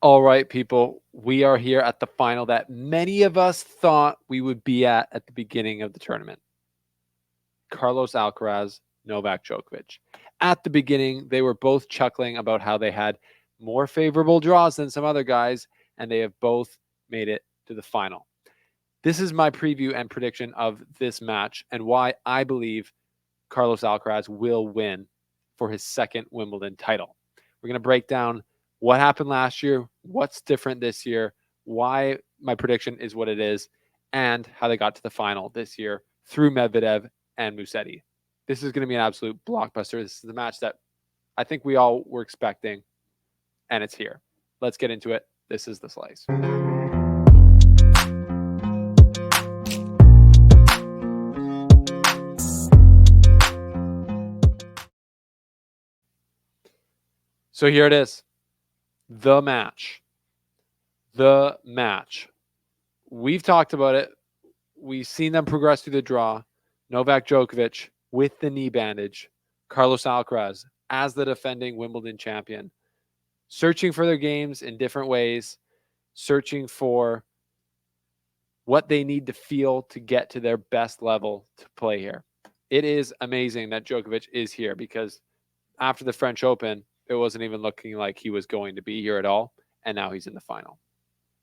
All right, people, we are here at the final that many of us thought we would be at the beginning of the tournament. Carlos Alcaraz, Novak Djokovic. At the beginning, they were both chuckling about how they had more favorable draws than some other guys, and they have both made it to the final. This is my preview and prediction of this match and why I believe Carlos Alcaraz will win for his second Wimbledon title. We're going to break down what happened last year, what's different this year, why my prediction is what it is, and how they got to the final this year through Medvedev and Musetti. This is going to be an absolute blockbuster. This is the match that I think we all were expecting, and it's here. Let's get into it. This is the slice. So here it is. The match. The match. We've talked about it. We've seen them progress through the draw. Novak Djokovic with the knee bandage. Carlos Alcaraz as the defending Wimbledon champion. Searching for their games in different ways. Searching for what they need to feel to get to their best level to play here. It is amazing that Djokovic is here because after the French Open, it wasn't even looking like he was going to be here at all. And now he's in the final.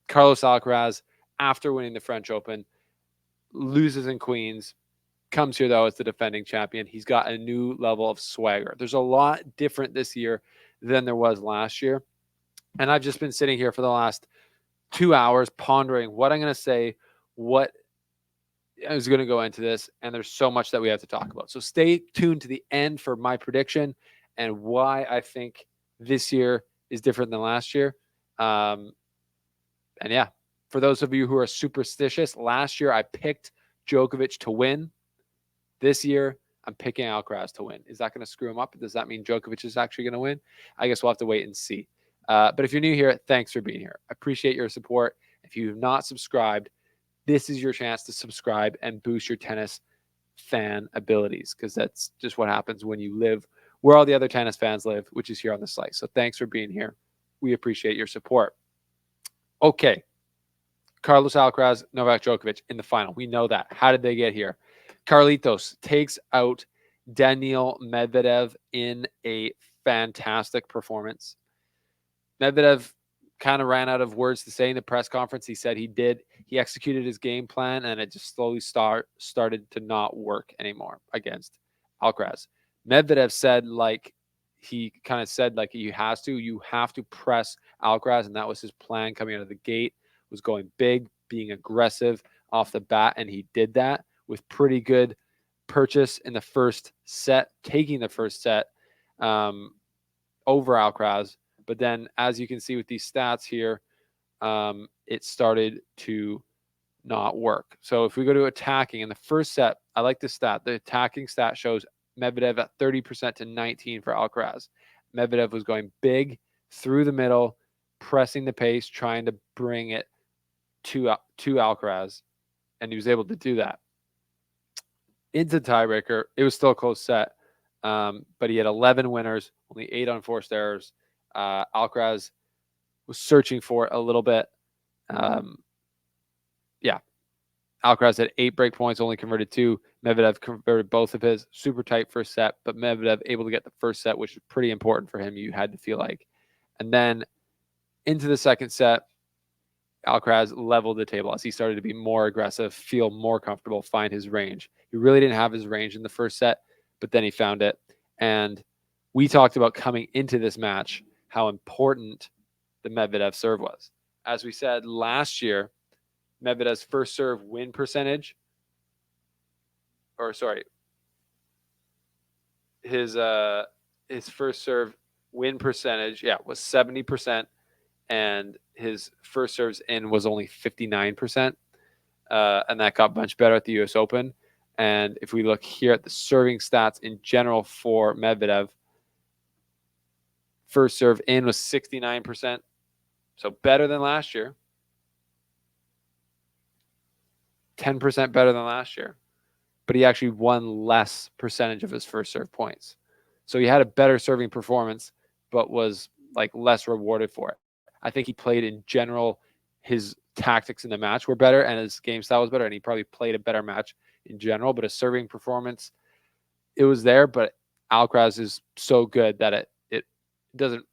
Carlos Alcaraz, after winning the French Open, loses in Queens, comes here, though, as the defending champion. He's got a new level of swagger. There's a lot different this year than there was last year. And I've just been sitting here for the last 2 hours pondering what I'm going to say, what is going to go into this. And there's so much that we have to talk about. So stay tuned to the end for my prediction and why I think this year is different than last year. And yeah, for those of you who are superstitious, last year I picked Djokovic to win. This year, I'm picking Alcaraz to win. Is that going to screw him up? Does that mean Djokovic is actually going to win? I guess we'll have to wait and see. But if you're new here, thanks for being here. I appreciate your support. If you have not subscribed, this is your chance to subscribe and boost your tennis fan abilities because that's just what happens when you live where all the other tennis fans live, which is here on the slice. So thanks for being here. We appreciate your support. Okay. Carlos Alcaraz, Novak Djokovic in the final. We know that. How did they get here? Carlitos takes out Daniil Medvedev in a fantastic performance. Medvedev kind of ran out of words to say in the press conference. He said he executed his game plan, and it just slowly started to not work anymore against Alcaraz. Medvedev said, you have to press Alcaraz, and that was his plan coming out of the gate, was going big, being aggressive off the bat, and he did that with pretty good purchase in the first set, taking the first set over Alcaraz. But then, as you can see with these stats here, it started to not work. So if we go to attacking in the first set, I like this stat. The attacking stat shows Medvedev at 30% to 19 for Alcaraz. Medvedev was going big through the middle, pressing the pace, trying to bring it to Alcaraz, and he was able to do that. Into tiebreaker, it was still a close set, but he had 11 winners, only 8 unforced errors. Alcaraz was searching for it a little bit. Alcaraz had 8 break points, only converted 2. Medvedev converted both of his. Super tight first set, but Medvedev able to get the first set, which is pretty important for him, you had to feel like. And then into the second set, Alcaraz leveled the table as he started to be more aggressive, feel more comfortable, find his range. He really didn't have his range in the first set, but then he found it. And we talked about coming into this match how important the Medvedev serve was. As we said last year, Medvedev's first serve win percentage, his first serve win percentage, was 70%, and his first serves in was only 59%, and that got much better at the U.S. Open. And if we look here at the serving stats in general for Medvedev, first serve in was 69%, so better than last year. 10% better than last year, but he actually won less percentage of his first serve points. So he had a better serving performance, but was less rewarded for it. I think he played in general, his tactics in the match were better and his game style was better, and he probably played a better match in general. But a serving performance, it was there. But Alcaraz is so good that it doesn't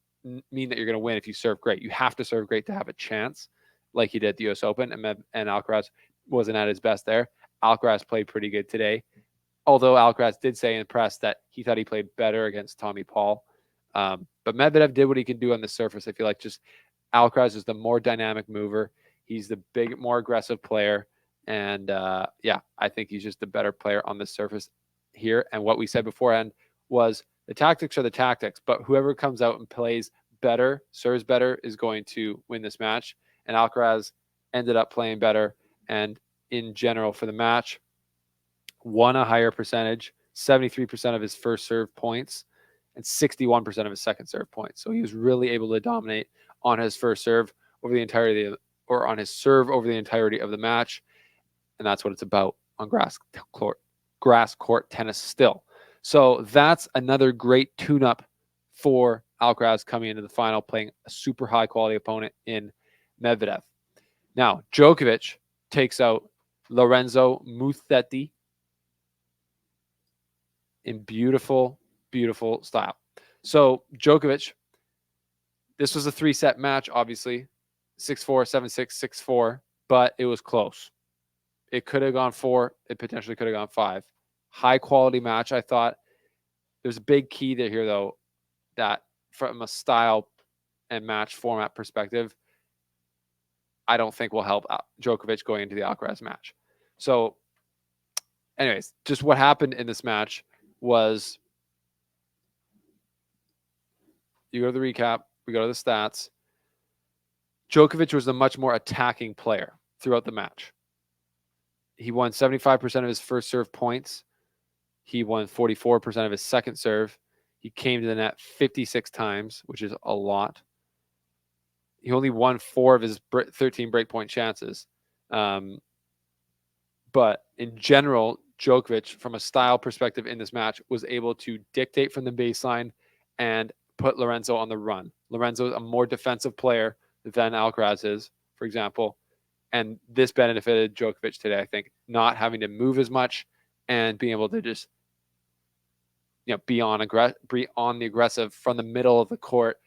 mean that you're going to win if you serve great. You have to serve great to have a chance, like he did at the U.S. Open, and Alcaraz wasn't at his best there. Alcaraz played pretty good today, although Alcaraz did say in the press that he thought he played better against Tommy Paul. But Medvedev did what he could do on the surface. I feel like just Alcaraz is the more dynamic mover. He's the more aggressive player. And yeah, I think he's just the better player on the surface here. And what we said beforehand was the tactics are the tactics, but whoever comes out and plays better, serves better, is going to win this match. And Alcaraz ended up playing better. And in general for the match, won a higher percentage, 73% of his first serve points and 61% of his second serve points. So he was really able to dominate on his first serve over the entirety of, or on his serve over the entirety of the match. And that's what it's about on grass court tennis still. So that's another great tune-up for Alcaraz coming into the final, playing a super high-quality opponent in Medvedev. Now, Djokovic takes out Lorenzo Musetti in beautiful, beautiful style. So Djokovic, this was a 3-set match, obviously, 6-4, 7-6, 6-4, but it was close. It could have gone 4. It potentially could have gone 5. High quality match, I thought. There's a big key there here, though, that from a style and match format perspective, I don't think will help Djokovic going into the Alcaraz match. So, anyways, just what happened in this match was, you go to the recap, we go to the stats. Djokovic was a much more attacking player throughout the match. He won 75% of his first serve points. He won 44% of his second serve. He came to the net 56 times, which is a lot. He only won 4 of his 13 breakpoint chances. But in general, Djokovic, from a style perspective in this match, was able to dictate from the baseline and put Lorenzo on the run. Lorenzo is a more defensive player than Alcaraz is, for example. And this benefited Djokovic today, I think, not having to move as much and being able to just, be on the aggressive from the middle of the court.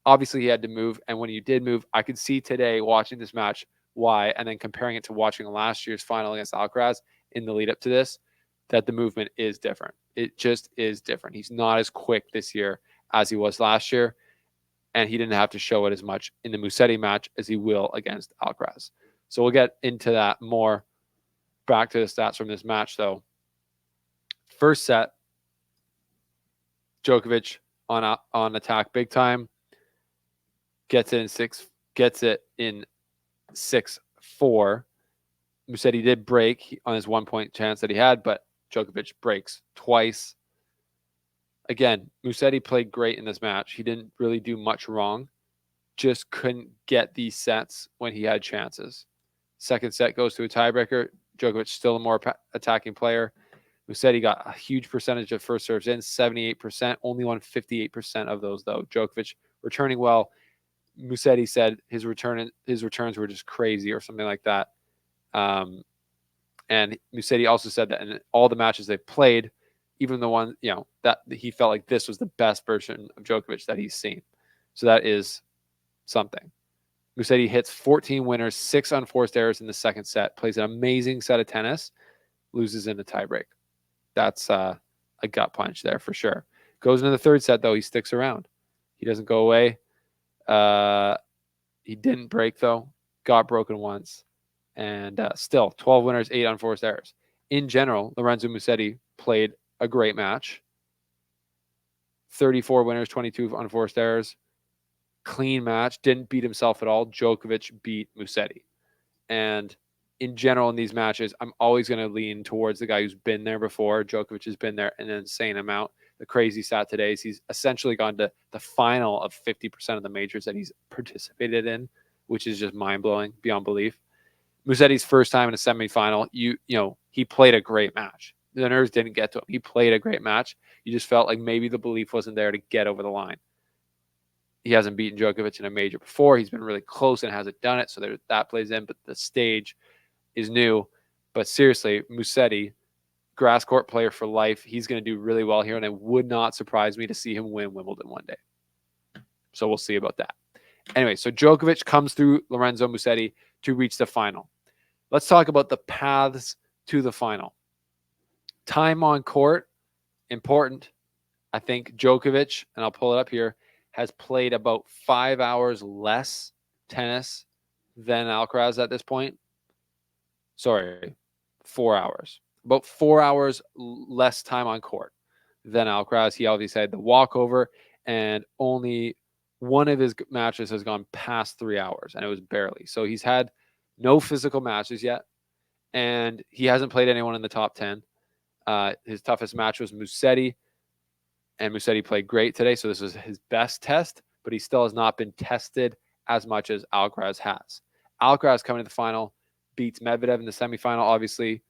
Obviously, he had to move. And when he did move, I could see today watching this match why, and then comparing it to watching last year's final against Alcaraz in the lead up to this, that the movement is different. It just is different. He's not as quick this year as he was last year. And he didn't have to show it as much in the Musetti match as he will against Alcaraz. So we'll get into that more. Back to the stats from this match, though. First set, Djokovic on attack big time. Gets it in 6-4. Musetti did break on his 1-point chance that he had, but Djokovic breaks twice. Again, Musetti played great in this match. He didn't really do much wrong. Just couldn't get these sets when he had chances. Second set goes to a tiebreaker. Djokovic still a more attacking player. Musetti got a huge percentage of first serves in, 78%. Only won 58% of those, though. Djokovic returning well. Musetti said his returns were just crazy or something like that. And Musetti also said that in all the matches they've played, even the one, that he felt like this was the best version of Djokovic that he's seen. So that is something. Musetti hits 14 winners, 6 unforced errors in the second set, plays an amazing set of tennis, loses in the tiebreak. That's a gut punch there for sure. Goes into the third set, though. He sticks around. He doesn't go away. He didn't break, though. Got broken once. And still, 12 winners, 8 unforced errors. In general, Lorenzo Musetti played a great match. 34 winners, 22 unforced errors. Clean match. Didn't beat himself at all. Djokovic beat Musetti. And in general, in these matches, I'm always going to lean towards the guy who's been there before. Djokovic has been there an insane amount. The crazy stat today is he's essentially gone to the final of 50% of the majors that he's participated in, which is just mind-blowing, beyond belief. Musetti's first time in a semifinal, he played a great match. The nerves didn't get to him. He played a great match. You just felt like maybe the belief wasn't there to get over the line. He hasn't beaten Djokovic in a major before. He's been really close and hasn't done it, so that plays in. But the stage is new. But seriously, Musetti, grass court player for life. He's going to do really well here, and it would not surprise me to see him win Wimbledon one day. So we'll see about that. Anyway, so Djokovic comes through Lorenzo Musetti to reach the final. Let's talk about the paths to the final. Time on court, important. I think Djokovic, and I'll pull it up here, has played about 5 hours less tennis than Alcaraz at this point. Sorry, 4 hours. About 4 hours less time on court than Alcaraz. He obviously had the walkover, and only one of his matches has gone past 3 hours, and it was barely. So he's had no physical matches yet, and he hasn't played anyone in the top 10. His toughest match was Musetti, and Musetti played great today, so this was his best test, but he still has not been tested as much as Alcaraz has. Alcaraz coming to the final, beats Medvedev in the semifinal. Obviously,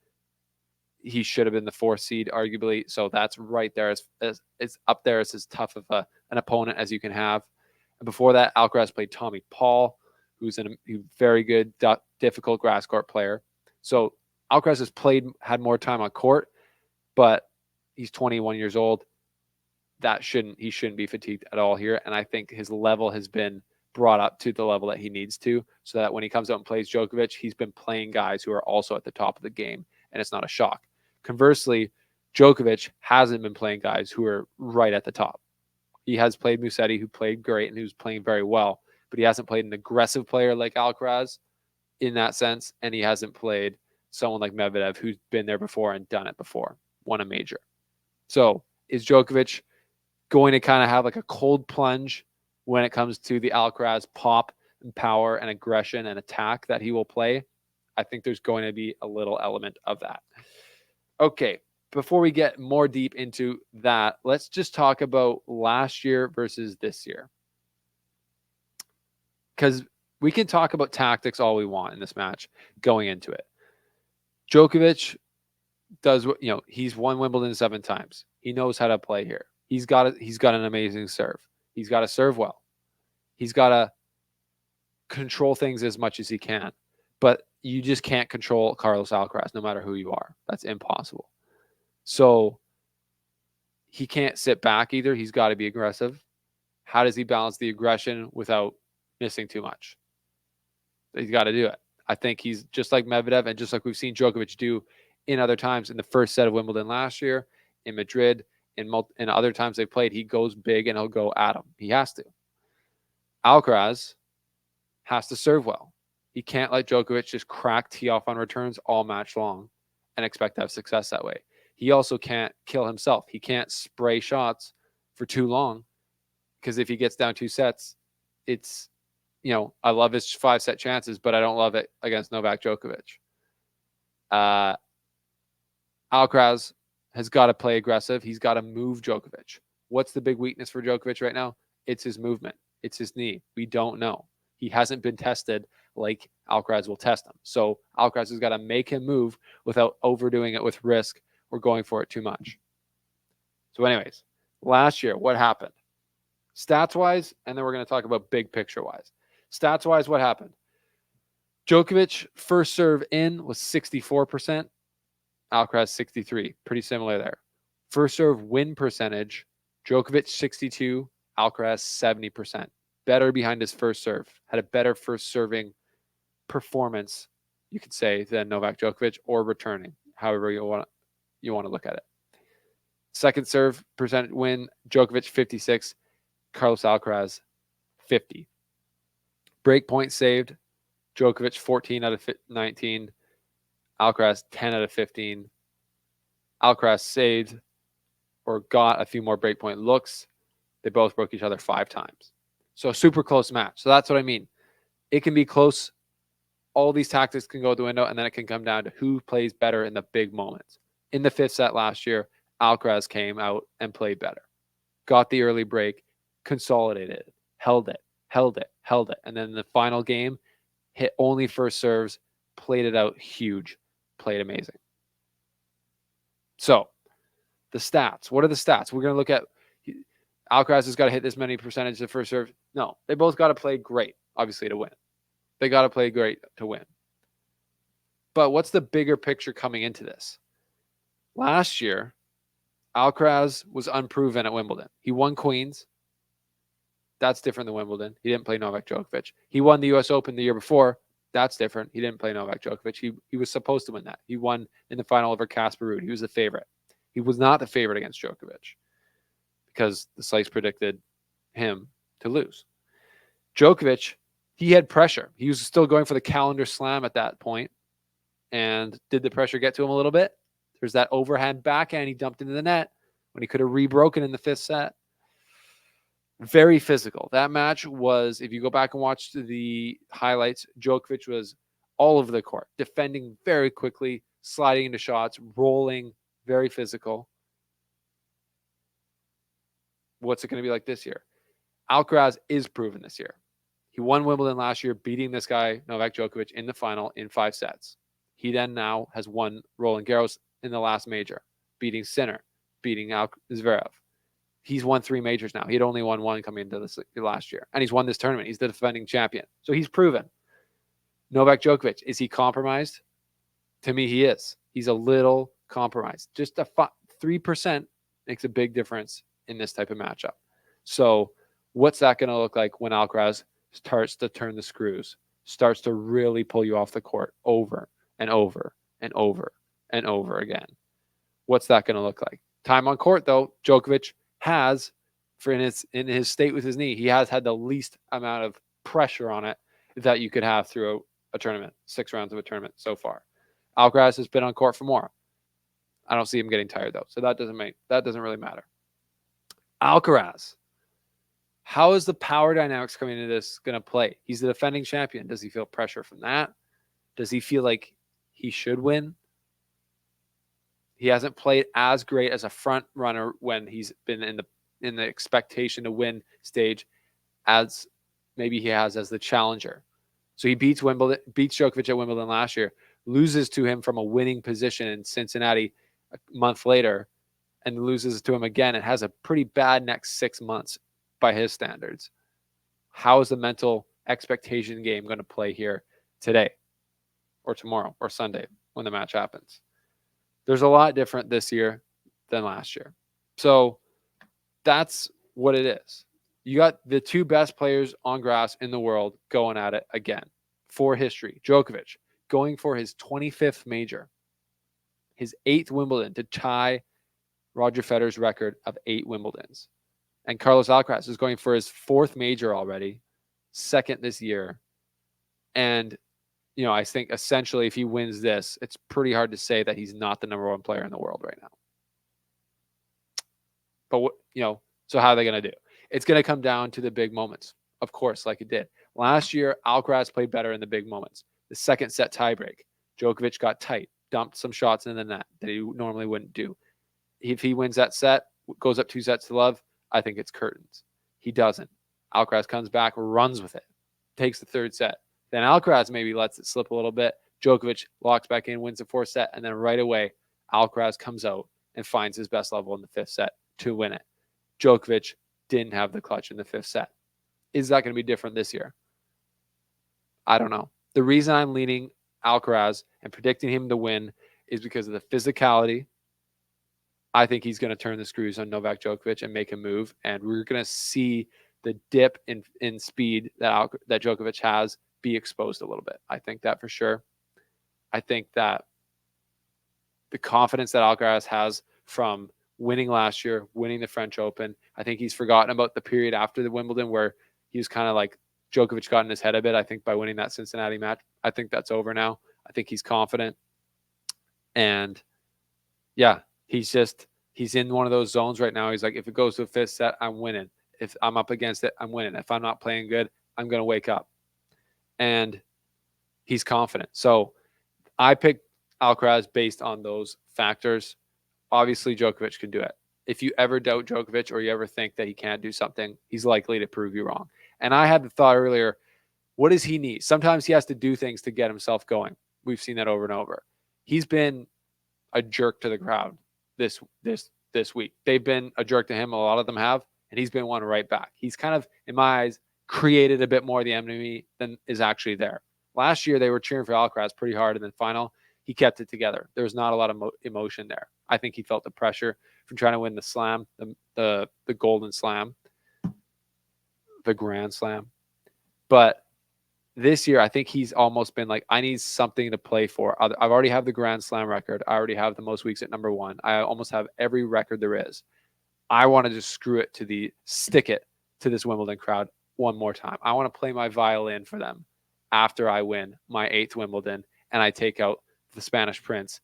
he should have been the 4th seed, arguably, so that's right there. It's up there as tough of an opponent as you can have. And before that, Alcaraz played Tommy Paul, who's a very good, difficult grass court player. So Alcaraz has had more time on court, but he's 21 years old. He shouldn't be fatigued at all here. And I think his level has been brought up to the level that he needs to, so that when he comes out and plays Djokovic, he's been playing guys who are also at the top of the game, and it's not a shock. Conversely, Djokovic hasn't been playing guys who are right at the top. He has played Musetti, who played great and who's playing very well, but he hasn't played an aggressive player like Alcaraz in that sense, and he hasn't played someone like Medvedev, who's been there before and done it before, won a major. So is Djokovic going to kind of have like a cold plunge when it comes to the Alcaraz pop and power and aggression and attack that he will play? I think there's going to be a little element of that. Okay, before we get more deep into that, let's just talk about last year versus this year. Because we can talk about tactics all we want in this match going into it. Djokovic does what, he's won Wimbledon 7 times. He knows how to play here. He's got an amazing serve. He's got to serve well. He's got to control things as much as he can. But you just can't control Carlos Alcaraz no matter who you are. That's impossible. So he can't sit back either. He's got to be aggressive. How does he balance the aggression without missing too much? He's got to do it. I think he's just like Medvedev and just like we've seen Djokovic do in other times in the first set of Wimbledon last year, in Madrid, in other times they've played. He goes big and he'll go at him. He has to. Alcaraz has to serve well. He can't let Djokovic just crack tee off on returns all match long and expect to have success that way. He also can't kill himself. He can't spray shots for too long, because if he gets down 2 sets, it's, I love his 5-set chances, but I don't love it against Novak Djokovic. Alcaraz has got to play aggressive. He's got to move Djokovic. What's the big weakness for Djokovic right now? It's his movement. It's his knee. We don't know. He hasn't been tested like Alcaraz will test him. So Alcaraz has got to make him move without overdoing it with risk or going for it too much. So anyways, last year, what happened? Stats-wise, and then we're going to talk about big picture-wise. Stats-wise, what happened? Djokovic first serve in was 64%. Alcaraz 63. Pretty similar there. First serve win percentage, Djokovic 62, Alcaraz 70%. Better behind his first serve. Had a better first serving performance, you could say, than Novak Djokovic, or returning, however you want to look at it. Second serve percent win, Djokovic 56, Carlos Alcaraz 50. Break point saved, Djokovic 14 out of 19, Alcaraz 10 out of 15. Alcaraz saved or got a few more breakpoint looks. They both broke each other 5 times. So a super close match. So that's what I mean. It can be close. All these tactics can go out the window, and then it can come down to who plays better in the big moments. In the 5th set last year, Alcaraz came out and played better. Got the early break, consolidated it, held it. And then in the final game, hit only first serves, played it out huge, played amazing. So the stats. What are the stats? We're going to look at Alcaraz has got to hit this many percentage of first serve. No, they both got to play great, obviously, to win. They got to play great to win. But what's the bigger picture coming into this? Last year, Alcaraz was unproven at Wimbledon. He won Queens. That's different than Wimbledon. He didn't play Novak Djokovic. He won the U.S. Open the year before. That's different. He didn't play Novak Djokovic. He was supposed to win that. He won in the final over Casper Ruud. He was the favorite. He was not the favorite against Djokovic because the sites predicted him to lose. Djokovic, he had pressure. He was still going for the calendar slam at that point. And did the pressure get to him a little bit? There's that overhand backhand he dumped into the net when he could have rebroken in the fifth set. Very physical. That match was, if you go back and watch the highlights, Djokovic was all over the court, defending very quickly, sliding into shots, rolling, very physical. What's it going to be like this year? Alcaraz is proven this year. He won Wimbledon last year, beating this guy, Novak Djokovic, in the final in 5 sets. He then now has won Roland Garros in the last major, beating Sinner, beating Zverev. He's won 3 majors now. He had only won 1 coming into this last year. And he's won this tournament. He's the defending champion. So he's proven. Novak Djokovic, is he compromised? To me, he is. He's a little compromised. Just 3% makes a big difference in this type of matchup. So what's that going to look like when Alcaraz starts to turn the screws, starts to really pull you off the court over and over and over and over again? What's that going to look like? Time on court, though, Djokovic has, for in his state with his knee, he has had the least amount of pressure on it that you could have through a tournament, 6 rounds of a tournament so far. Alcaraz has been on court for more. I don't see him getting tired, though, so that doesn't really matter. Alcaraz, how is the power dynamics coming into this going to play? He's the defending champion. Does he feel pressure from that? Does he feel like he should win? He hasn't played as great as a front runner when he's been in the expectation to win stage as maybe he has as the challenger. So he beats Djokovic at Wimbledon last year, loses to him from a winning position in Cincinnati a month later, and loses to him again and has a pretty bad next 6 months by his standards. How is the mental expectation game going to play here today or tomorrow or Sunday when the match happens? There's a lot different this year than last year. So that's what it is. You got the 2 best players on grass in the world going at it again for history. Djokovic going for his 25th major, his 8th Wimbledon to tie Roger Federer's record of 8 Wimbledons. And Carlos Alcaraz is going for his 4th major already, 2nd this year. And I think essentially if he wins this, it's pretty hard to say that he's not the number 1 player in the world right now. But, so how are they going to do? It's going to come down to the big moments, of course, like it did. Last year, Alcaraz played better in the big moments. The 2nd set tiebreak, Djokovic got tight, dumped some shots in the net that he normally wouldn't do. If he wins that set, goes up 2 sets to love, I think it's curtains. He doesn't. Alcaraz comes back, runs with it, takes the 3rd set. Then Alcaraz maybe lets it slip a little bit. Djokovic locks back in, wins the 4th set, and then right away, Alcaraz comes out and finds his best level in the 5th set to win it. Djokovic didn't have the clutch in the 5th set. Is that going to be different this year? I don't know. The reason I'm leaning Alcaraz and predicting him to win is because of the physicality. I think he's going to turn the screws on Novak Djokovic and make a move, and we're going to see the dip in speed that Djokovic has be exposed a little bit. I think that for sure. I think that the confidence that Alcaraz has from winning last year, winning the French Open, I think he's forgotten about the period after the Wimbledon where he was kind of like Djokovic got in his head a bit, I think, by winning that Cincinnati match. I think that's over now. I think he's confident. And yeah, he's in one of those zones right now. He's like, if it goes to a 5th set, I'm winning. If I'm up against it, I'm winning. If I'm not playing good, I'm going to wake up. And he's confident. So I picked Alcaraz based on those factors. Obviously, Djokovic can do it. If you ever doubt Djokovic or you ever think that he can't do something, he's likely to prove you wrong. And I had the thought earlier, what does he need? Sometimes he has to do things to get himself going. We've seen that over and over. He's been a jerk to the crowd this week. They've been a jerk to him. A lot of them have. and he's been one right back. He's kind of, in my eyes, created a bit more of the enemy than is actually there. Last year, they were cheering for Alcaraz pretty hard, and then final, he kept it together. There was not a lot of emotion there. I think he felt the pressure from trying to win the slam, the golden slam, the grand slam. But this year, I think he's almost been like, I need something to play for. I've already have the grand slam record. I already have the most weeks at number 1. I almost have every record there is. I want to just stick it to this Wimbledon crowd one more time. I want to play my violin for them after I win my 8th Wimbledon and I take out the Spanish prince,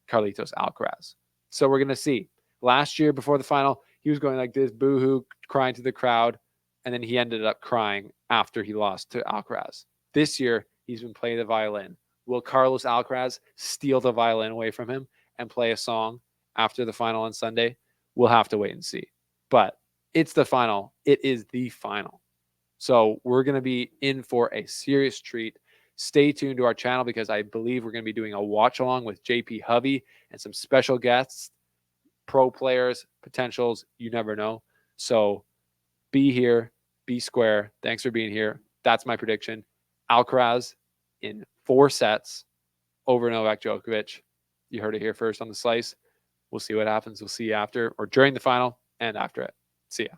Carlitos Alcaraz. So we're going to see. Last year before the final, he was going like this, boo-hoo, crying to the crowd, and then he ended up crying after he lost to Alcaraz. This year, he's been playing the violin. Will Carlos Alcaraz steal the violin away from him and play a song after the final on Sunday? We'll have to wait and see. But it's the final. It is the final. So we're going to be in for a serious treat. Stay tuned to our channel because I believe we're going to be doing a watch along with JP Hovey and some special guests, pro players, potentials. You never know. So be here, be square. Thanks for being here. That's my prediction. Alcaraz in 4 sets over Novak Djokovic. You heard it here first on The Slice. We'll see what happens. We'll see you after or during the final and after it. See ya.